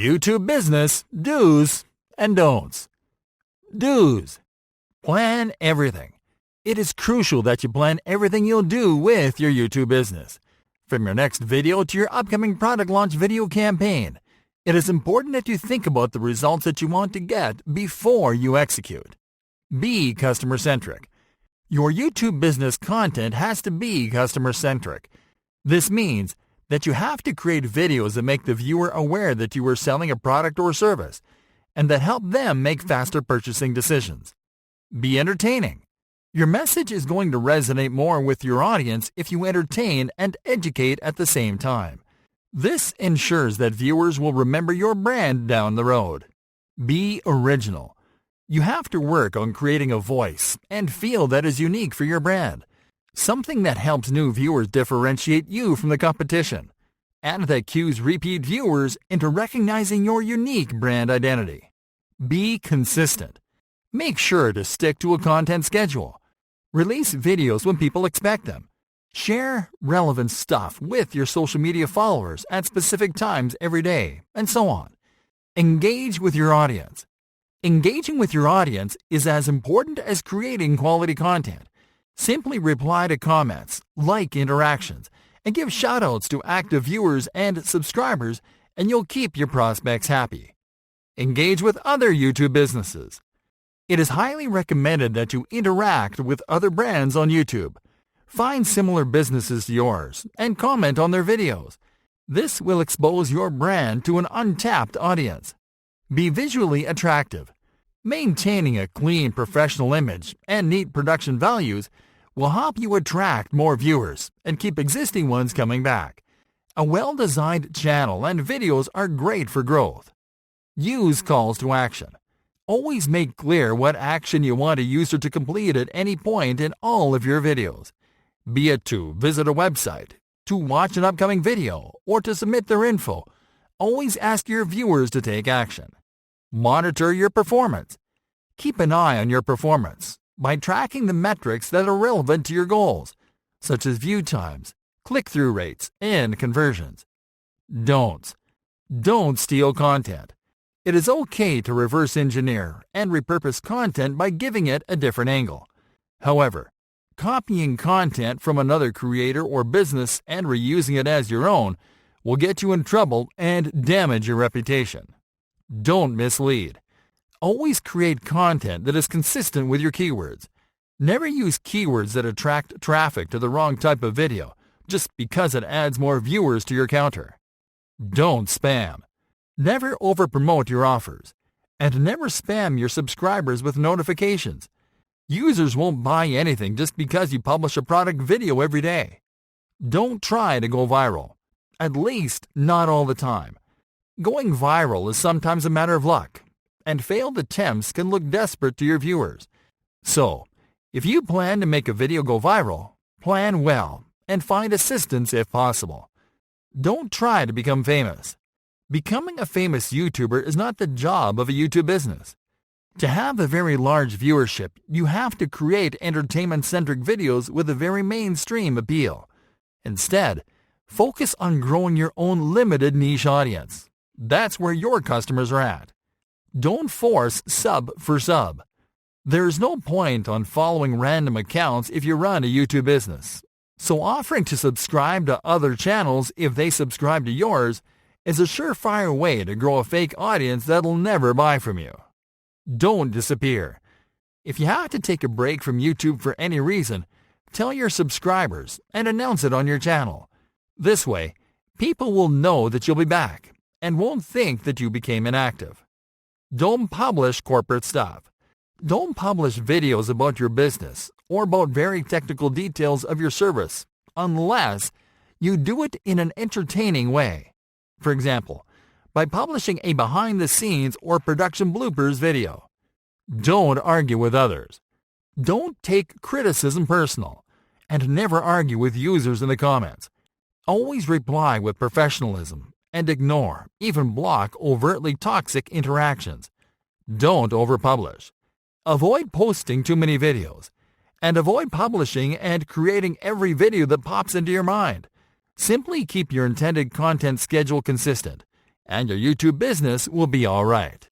YouTube business do's and don'ts. Do's. Plan everything. It is crucial that you plan everything you'll do with your YouTube business. From your next video to your upcoming product launch video campaign, it is important that you think about the results that you want to get before you execute. Be customer-centric. Your YouTube business content has to be customer-centric. This means that you have to create videos that make the viewer aware that you are selling a product or service, and that help them make faster purchasing decisions. Be entertaining. Your message is going to resonate more with your audience if you entertain and educate at the same time. This ensures that viewers will remember your brand down the road. Be original. You have to work on creating a voice and feel that is unique for your brand, something that helps new viewers differentiate you from the competition, and that cues repeat viewers into recognizing your unique brand identity. Be consistent. Make sure to stick to a content schedule. Release videos when people expect them. Share relevant stuff with your social media followers at specific times every day, and so on. Engage with your audience. Engaging with your audience is as important as creating quality content. Simply reply to comments, like interactions, and give shoutouts to active viewers and subscribers, and you'll keep your prospects happy. Engage with other YouTube businesses. It is highly recommended that you interact with other brands on YouTube. Find similar businesses to yours and comment on their videos. This will expose your brand to an untapped audience. Be visually attractive. Maintaining a clean professional image and neat production values will help you attract more viewers and keep existing ones coming back. A well-designed channel and videos are great for growth. Use calls to action. Always make clear what action you want a user to complete at any point in all of your videos, be it to visit a website, to watch an upcoming video, or to submit their info. Always ask your viewers to take action. Monitor your performance. Keep an eye on your performance by tracking the metrics that are relevant to your goals, such as view times, click-through rates, and conversions. Don'ts. Don't steal content. It is okay to reverse engineer and repurpose content by giving it a different angle. However, copying content from another creator or business and reusing it as your own will get you in trouble and damage your reputation. Don't mislead. Always create content that is consistent with your keywords. Never use keywords that attract traffic to the wrong type of video just because it adds more viewers to your counter. Don't spam. Never over-promote your offers, and never spam your subscribers with notifications. Users won't buy anything just because you publish a product video every day. Don't try to go viral, at least not all the time. Going viral is sometimes a matter of luck, and failed attempts can look desperate to your viewers. So, if you plan to make a video go viral, plan well and find assistance if possible. Don't try to become famous. Becoming a famous YouTuber is not the job of a YouTube business. To have a very large viewership, you have to create entertainment-centric videos with a very mainstream appeal. Instead, focus on growing your own limited niche audience. That's where your customers are at. Don't force sub for sub. There is no point on following random accounts if you run a YouTube business. So offering to subscribe to other channels if they subscribe to yours is a surefire way to grow a fake audience that'll never buy from you. Don't disappear. If you have to take a break from YouTube for any reason, tell your subscribers and announce it on your channel. This way, people will know that you'll be back and won't think that you became inactive. Don't publish corporate stuff. Don't publish videos about your business or about very technical details of your service unless you do it in an entertaining way. For example, by publishing a behind-the-scenes or production bloopers video. Don't argue with others. Don't take criticism personal, and never argue with users in the comments. Always reply with professionalism and ignore, even block overtly toxic interactions. Don't overpublish. Avoid posting too many videos, and avoid publishing and creating every video that pops into your mind. Simply keep your intended content schedule consistent and your YouTube business will be all right.